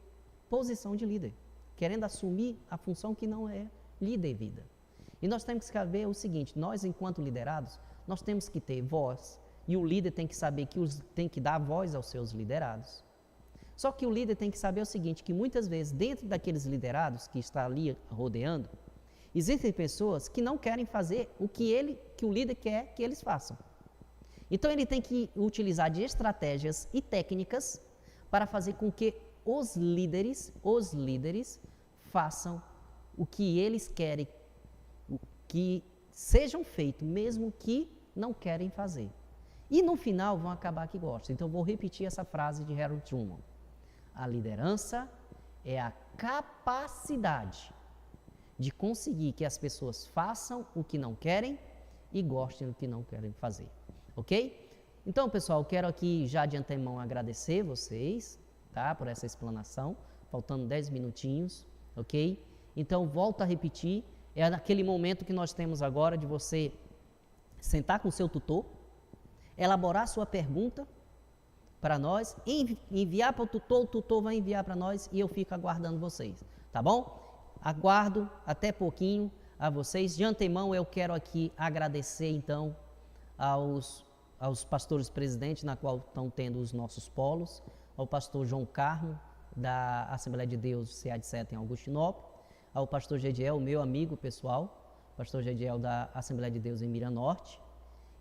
posição de líder, querendo assumir a função que não é lhe devida. E nós temos que saber o seguinte, nós, enquanto liderados, nós temos que ter voz, e o líder tem que saber que tem que dar voz aos seus liderados. Só que o líder tem que saber o seguinte, que muitas vezes, dentro daqueles liderados que está ali rodeando, existem pessoas que não querem fazer o que o líder quer que eles façam. Então ele tem que utilizar de estratégias e técnicas para fazer com que os líderes façam o que eles querem que sejam feitos, mesmo que não querem fazer. E no final vão acabar que gostam. Então vou repetir essa frase de Harold Truman. A liderança é a capacidade de conseguir que as pessoas façam o que não querem e gostem do que não querem fazer. Ok? Então, pessoal, quero aqui já de antemão agradecer vocês, tá, por essa explanação, faltando 10 minutinhos, ok? Então, volto a repetir, é naquele momento que nós temos agora de você sentar com o seu tutor, elaborar sua pergunta para nós, enviar para o tutor vai enviar para nós e eu fico aguardando vocês, tá bom? Aguardo até pouquinho a vocês. De antemão, eu quero aqui agradecer, então, aos pastores presidentes, na qual estão tendo os nossos polos, ao pastor João Carmo, da Assembleia de Deus, CA de Seta, em Augustinópolis, ao pastor Gediel, meu amigo pessoal, pastor Gediel da Assembleia de Deus em Miranorte,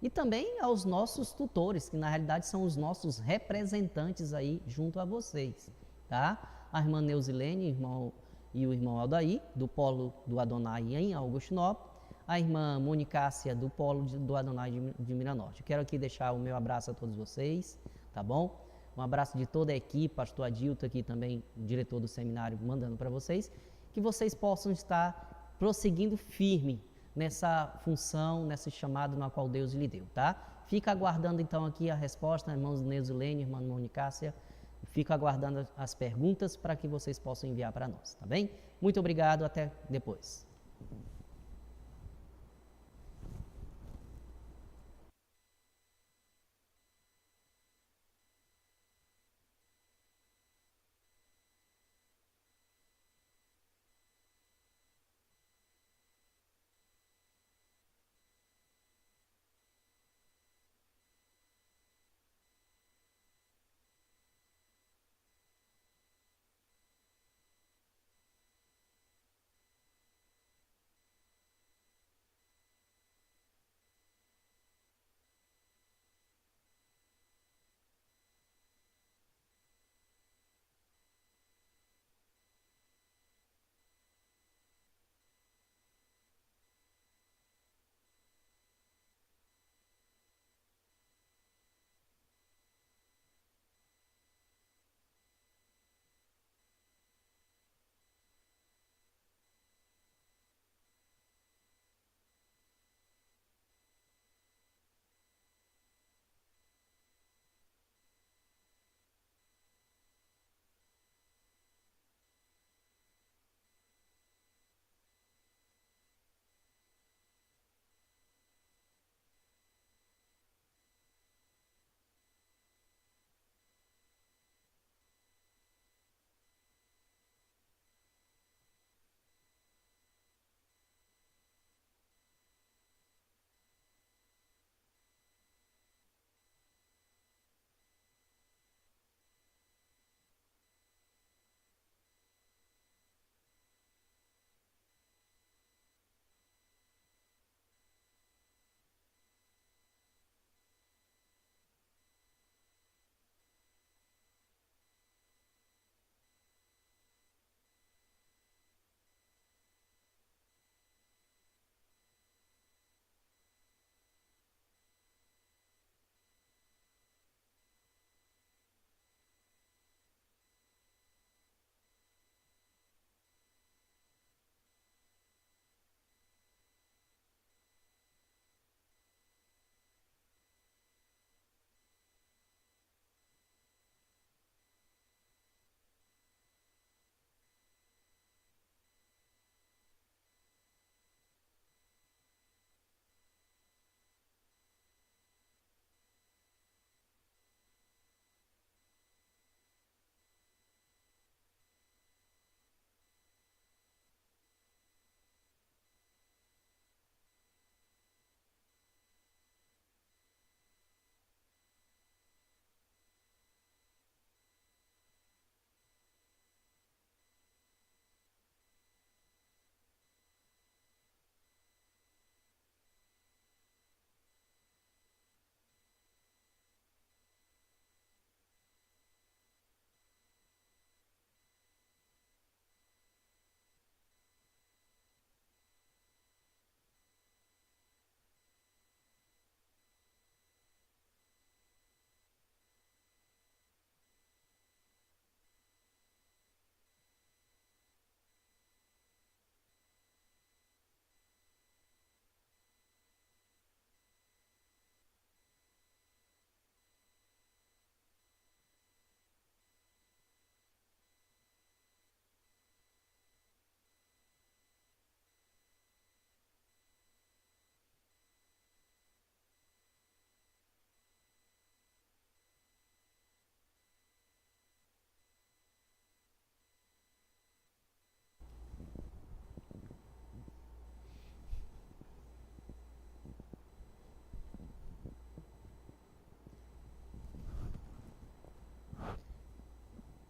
e também aos nossos tutores, que na realidade são os nossos representantes aí junto a vocês, tá? A irmã Neusilene e o irmão Aldair, do polo do Adonai em Augustinópolis, a irmã Monicácia, do polo do Adonai de Miranorte. Quero aqui deixar o meu abraço a todos vocês, tá bom? Um abraço de toda a equipe, pastor Adilto aqui também, diretor do seminário, mandando para vocês, que vocês possam estar prosseguindo firme nessa função, nesse chamado na qual Deus lhe deu, tá? Fica aguardando então aqui a resposta, irmãos Neusilene, irmã Monicácia, fica aguardando as perguntas para que vocês possam enviar para nós, tá bem? Muito obrigado, até depois.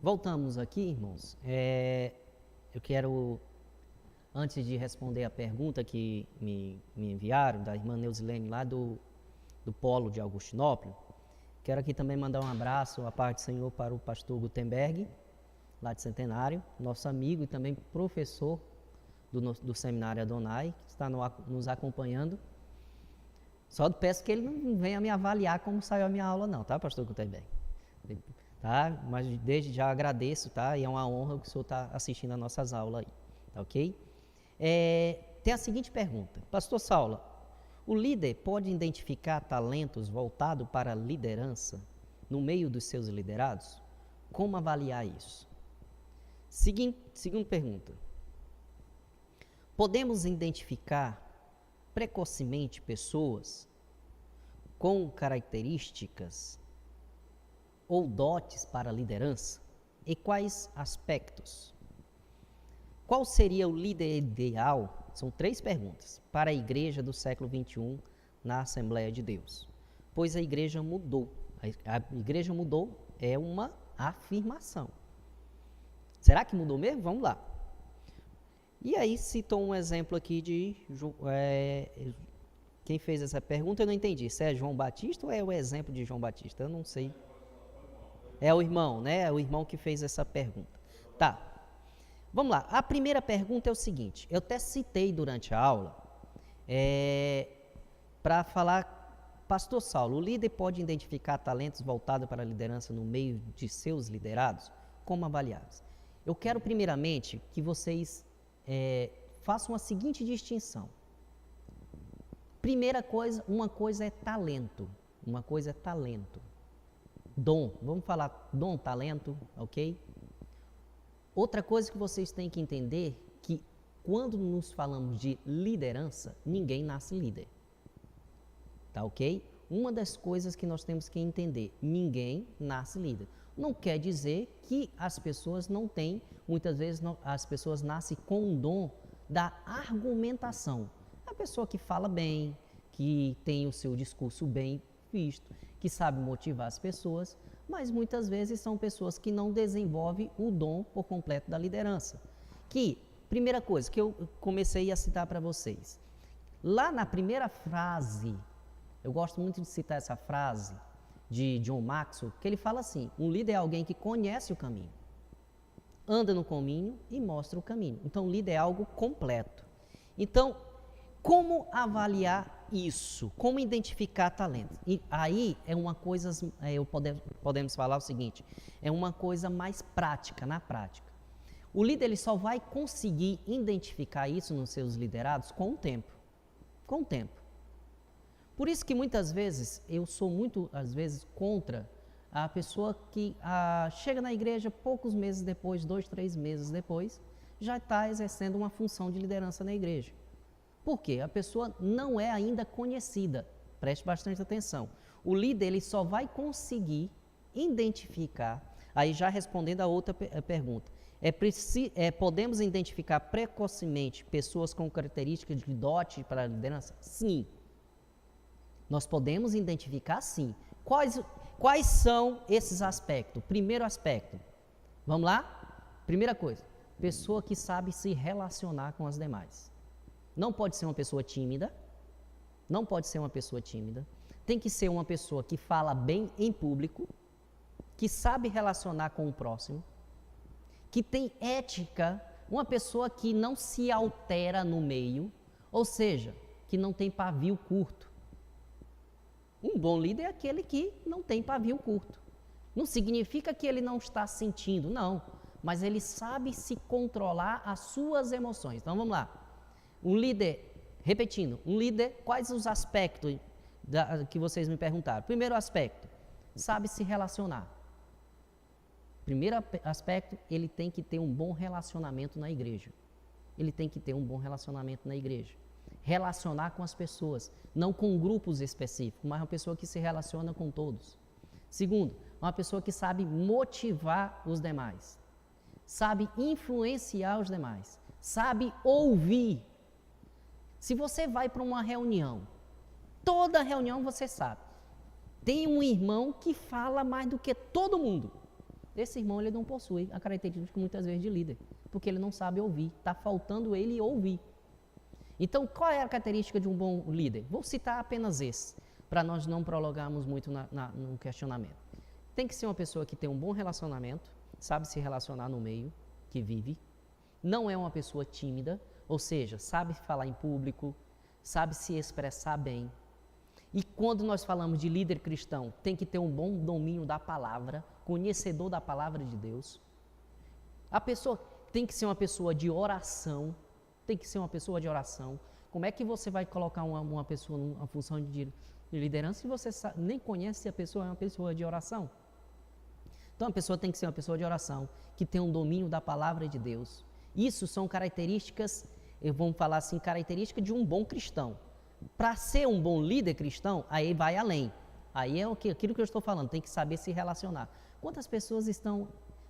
Voltamos aqui, irmãos. Eu quero, antes de responder a pergunta que me enviaram, da irmã Neusilene, lá do Polo de Augustinópolis, quero aqui também mandar um abraço, a paz do Senhor, para o pastor Gutenberg, lá de Centenário, nosso amigo e também professor do Seminário Adonai, que está nos acompanhando. Só peço que ele não venha me avaliar como saiu a minha aula não, tá, pastor Gutenberg? Tá? Mas desde já agradeço, tá? E é uma honra que o senhor está assistindo as nossas aulas aí, tá ok? Tem a seguinte pergunta. Pastor Saulo, o líder pode identificar talentos voltados para a liderança no meio dos seus liderados? Como avaliar isso? Segunda pergunta. Podemos identificar precocemente pessoas com características ou dotes para a liderança? E quais aspectos? Qual seria o líder ideal? São 3 perguntas para a igreja do século XXI na Assembleia de Deus. Pois a igreja mudou. A igreja mudou é uma afirmação. Será que mudou mesmo? Vamos lá. E aí citou um exemplo aqui de quem fez essa pergunta, eu não entendi. Se é João Batista ou é o exemplo de João Batista? Eu não sei. É o irmão, né? É o irmão que fez essa pergunta. Tá. Vamos lá. A primeira pergunta é o seguinte. Eu até citei durante a aula para falar, pastor Saulo, o líder pode identificar talentos voltados para a liderança no meio de seus liderados? Como avaliá-los? Eu quero primeiramente que vocês façam a seguinte distinção. Primeira coisa, uma coisa é talento. Uma coisa é talento. Dom, vamos falar dom, talento, ok? Outra coisa que vocês têm que entender que quando nos falamos de liderança, ninguém nasce líder. Tá ok? Uma das coisas que nós temos que entender, ninguém nasce líder. Não quer dizer que as pessoas não têm, muitas vezes as pessoas nascem com o dom da argumentação. A pessoa que fala bem, que tem o seu discurso bem visto, que sabe motivar as pessoas, mas muitas vezes são pessoas que não desenvolvem o dom por completo da liderança. Que, primeira coisa que eu comecei a citar para vocês, lá na primeira frase, eu gosto muito de citar essa frase de John Maxwell, que ele fala assim, um líder é alguém que conhece o caminho, anda no caminho e mostra o caminho. Então, o líder é algo completo. Então, como avaliar isso? Como identificar talentos? E aí é uma coisa, podemos falar o seguinte, é uma coisa mais prática, na prática. O líder ele só vai conseguir identificar isso nos seus liderados com o tempo. Com o tempo. Por isso que muitas vezes, eu sou às vezes, contra a pessoa que chega na igreja poucos meses depois, 2, 3 meses depois, já está exercendo uma função de liderança na igreja. Por quê? A pessoa não é ainda conhecida. Preste bastante atenção. O líder ele só vai conseguir identificar, aí já respondendo a outra pergunta, podemos identificar precocemente pessoas com características de dote para a liderança? Sim. Nós podemos identificar sim. Quais são esses aspectos? Primeiro aspecto, vamos lá? Primeira coisa, pessoa que sabe se relacionar com as demais. Não pode ser uma pessoa tímida, não pode ser uma pessoa tímida, tem que ser uma pessoa que fala bem em público, que sabe relacionar com o próximo, que tem ética, uma pessoa que não se altera no meio, ou seja, que não tem pavio curto. Um bom líder é aquele que não tem pavio curto. Não significa que ele não está sentindo, não, mas ele sabe se controlar as suas emoções. Então vamos lá. Um líder, repetindo, quais os aspectos que vocês me perguntaram? Primeiro aspecto, sabe se relacionar. Primeiro aspecto, ele tem que ter um bom relacionamento na igreja. Ele tem que ter um bom relacionamento na igreja. Relacionar com as pessoas, não com grupos específicos, mas uma pessoa que se relaciona com todos. Segundo, uma pessoa que sabe motivar os demais, sabe influenciar os demais, sabe ouvir. Se você vai para uma reunião, toda reunião você sabe, tem um irmão que fala mais do que todo mundo. esse irmão ele não possui a característica muitas vezes de líder, porque ele não sabe ouvir, está faltando ele ouvir. Então, qual é a característica de um bom líder? Vou citar apenas esse, para nós não prolongarmos muito no questionamento. Tem que ser uma pessoa que tem um bom relacionamento, sabe se relacionar no meio que vive, não é uma pessoa tímida, ou seja, sabe falar em público, sabe se expressar bem. E quando nós falamos de líder cristão, tem que ter um bom domínio da palavra, conhecedor da palavra de Deus. A pessoa tem que ser uma pessoa de oração, Como é que você vai colocar uma pessoa numa função de liderança se você nem conhece se a pessoa é uma pessoa de oração? Então, a pessoa tem que ser uma pessoa de oração, que tem um domínio da palavra de Deus. Isso são características, vamos falar assim, características de um bom cristão. Para ser um bom líder cristão, aí vai além. Aí é aquilo que eu estou falando, tem que saber se relacionar. Quantas pessoas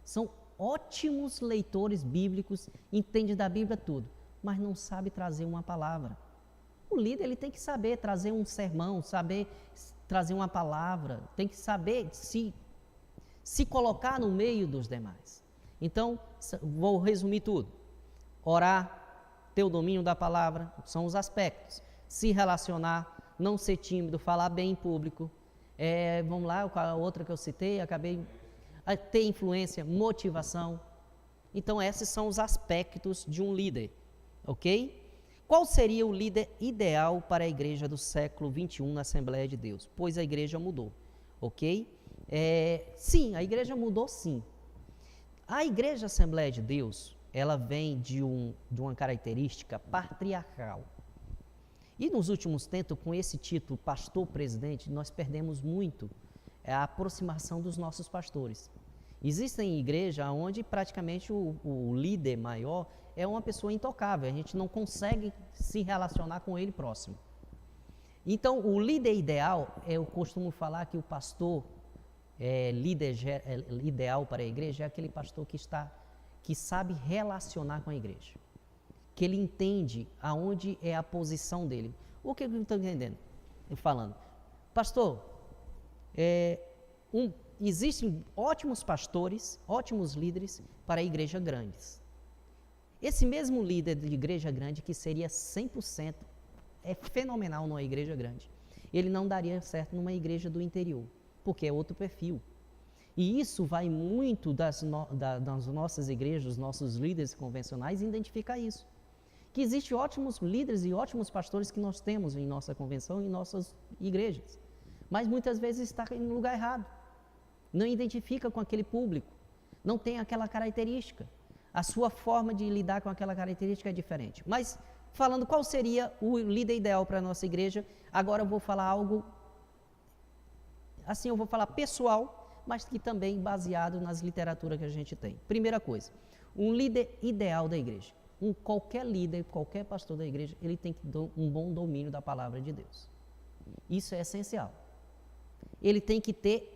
são ótimos leitores bíblicos, entendem da Bíblia tudo, mas não sabe trazer uma palavra? O líder ele tem que saber trazer um sermão, saber trazer uma palavra, tem que saber se colocar no meio dos demais. Então, vou resumir tudo. Orar, ter o domínio da palavra, são os aspectos. Se relacionar, não ser tímido, falar bem em público. Vamos lá, a outra que eu citei, ter influência, motivação. Então, esses são os aspectos de um líder, ok? Qual seria o líder ideal para a igreja do século XXI na Assembleia de Deus? Pois a igreja mudou, ok? Sim, a igreja mudou sim. A igreja Assembleia de Deus, ela vem de uma característica patriarcal. E nos últimos tempos, com esse título, pastor-presidente, nós perdemos muito a aproximação dos nossos pastores. Existem igrejas onde praticamente o líder maior é uma pessoa intocável, a gente não consegue se relacionar com ele próximo. Então, o líder ideal, eu costumo falar que o pastor líder ideal para a igreja é aquele pastor que sabe relacionar com a igreja, que ele entende aonde é a posição dele. O que eu estou entendendo? Falando, pastor, existem ótimos pastores, ótimos líderes para a igreja grandes. Esse mesmo líder de igreja grande, que seria 100%, é fenomenal numa igreja grande. Ele não daria certo numa igreja do interior, porque é outro perfil. E isso vai muito das nossas igrejas, dos nossos líderes convencionais, identificar isso. Que existem ótimos líderes e ótimos pastores que nós temos em nossa convenção, em nossas igrejas. Mas muitas vezes está no lugar errado. Não identifica com aquele público. Não tem aquela característica. A sua forma de lidar com aquela característica é diferente. Mas, falando qual seria o líder ideal para a nossa igreja, agora eu vou falar algo, assim eu vou falar pessoal, mas que também baseado nas literaturas que a gente tem. Primeira coisa, um líder ideal da igreja. Qualquer líder, qualquer pastor da igreja, ele tem que ter um bom domínio da palavra de Deus. Isso é essencial. Ele tem que ter,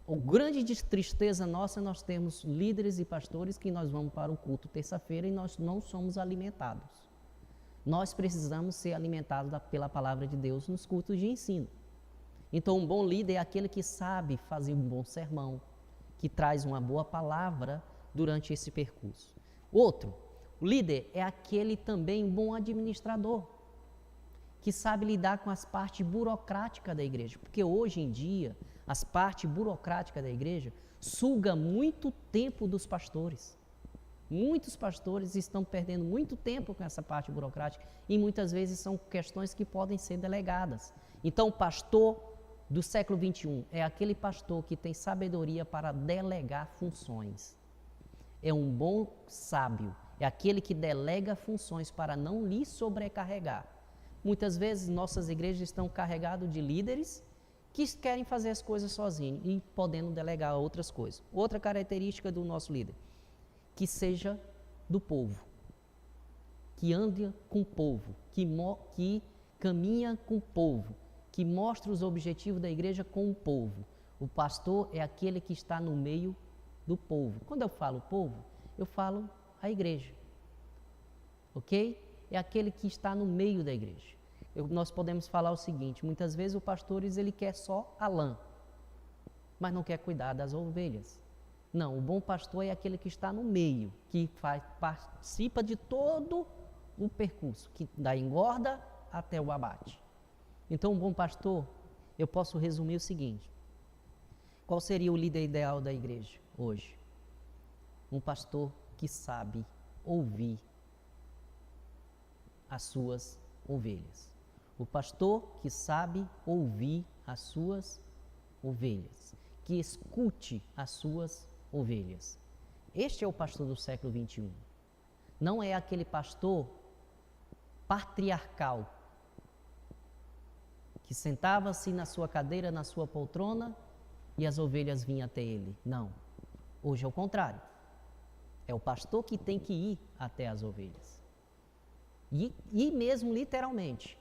o grande tristeza nossa, nós temos líderes e pastores que nós vamos para o culto terça-feira e nós não somos alimentados. Nós precisamos ser alimentados pela palavra de Deus nos cultos de ensino. Então, um bom líder é aquele que sabe fazer um bom sermão, que traz uma boa palavra durante esse percurso. Outro, o líder é aquele também bom administrador, que sabe lidar com as partes burocráticas da igreja, porque hoje em dia, as partes burocráticas da igreja sugam muito tempo dos pastores. Muitos pastores estão perdendo muito tempo com essa parte burocrática e muitas vezes são questões que podem ser delegadas. Então, o pastor do século XXI é aquele pastor que tem sabedoria para delegar funções. É um bom sábio, é aquele que delega funções para não lhe sobrecarregar. Muitas vezes nossas igrejas estão carregadas de líderes que querem fazer as coisas sozinhos e podendo delegar outras coisas. Outra característica do nosso líder, que seja do povo, que ande com o povo, que caminha com o povo, que mostra os objetivos da igreja com o povo. O pastor é aquele que está no meio do povo. Quando eu falo povo, eu falo a igreja, ok? É aquele que está no meio da igreja. Nós podemos falar o seguinte, muitas vezes o pastor ele quer só a lã, mas não quer cuidar das ovelhas. Não, o bom pastor é aquele que está no meio, que participa de todo o percurso, que da engorda até o abate. Então, um bom pastor, eu posso resumir o seguinte: qual seria o líder ideal da igreja hoje? Um pastor que sabe ouvir as suas ovelhas. O pastor que sabe ouvir as suas ovelhas, que escute as suas ovelhas. Este é o pastor do século 21. Não é aquele pastor patriarcal, que sentava-se na sua cadeira, na sua poltrona, e as ovelhas vinham até ele. Não. Hoje é o contrário. É o pastor que tem que ir até as ovelhas. E mesmo literalmente.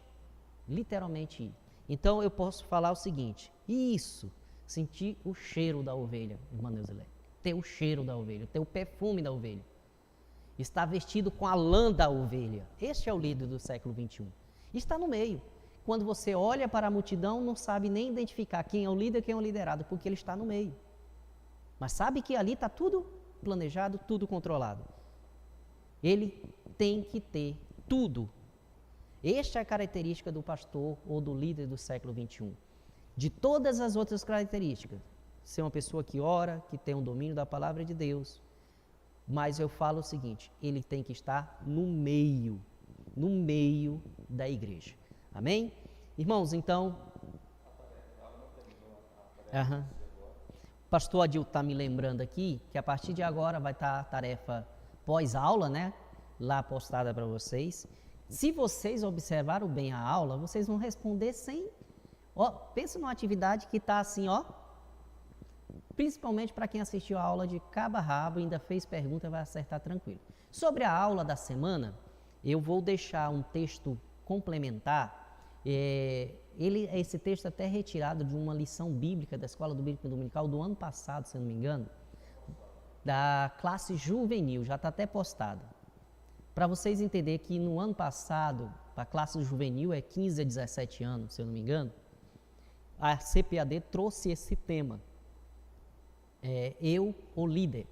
Literalmente ir. Então eu posso falar o seguinte: isso, sentir o cheiro da ovelha, irmã Neuzilé, ter o cheiro da ovelha, ter o perfume da ovelha, estar vestido com a lã da ovelha. Este é o líder do século 21. Está no meio. Quando você olha para a multidão, não sabe nem identificar quem é o líder e quem é o liderado, porque ele está no meio. Mas sabe que ali está tudo planejado, tudo controlado. Ele tem que ter tudo. Esta é a característica do pastor ou do líder do século 21. De todas as outras características, ser uma pessoa que ora, que tem um domínio da palavra de Deus. Mas eu falo o seguinte: ele tem que estar no meio da igreja. Amém? Irmãos, então... O pastor Adil está me lembrando aqui que a partir de agora vai estar a tarefa pós-aula, né? Lá postada para vocês. Se vocês observaram bem a aula, vocês vão responder sem... pensa numa atividade que está assim, principalmente para quem assistiu a aula de cabo a rabo, ainda fez pergunta, vai acertar tranquilo. Sobre a aula da semana, eu vou deixar um texto complementar. Esse texto é até retirado de uma lição bíblica da Escola do Bíblico Dominical do ano passado, se eu não me engano, da classe juvenil, já está até postado. Para vocês entenderem que no ano passado, a classe juvenil é 15 a 17 anos, se eu não me engano, a CPAD trouxe esse tema. Eu, o líder.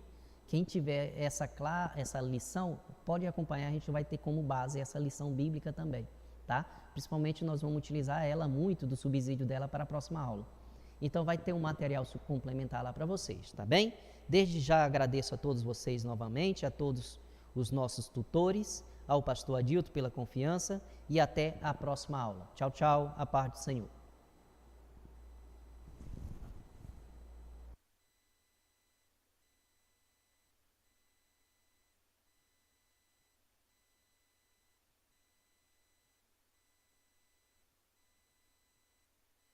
Quem tiver essa lição, pode acompanhar, a gente vai ter como base essa lição bíblica também, tá? Principalmente nós vamos utilizar ela muito, do subsídio dela, para a próxima aula. Então vai ter um material complementar lá para vocês, tá bem? Desde já agradeço a todos vocês novamente, a todos os nossos tutores, ao pastor Adilto pela confiança e até a próxima aula. Tchau, tchau, a paz do Senhor.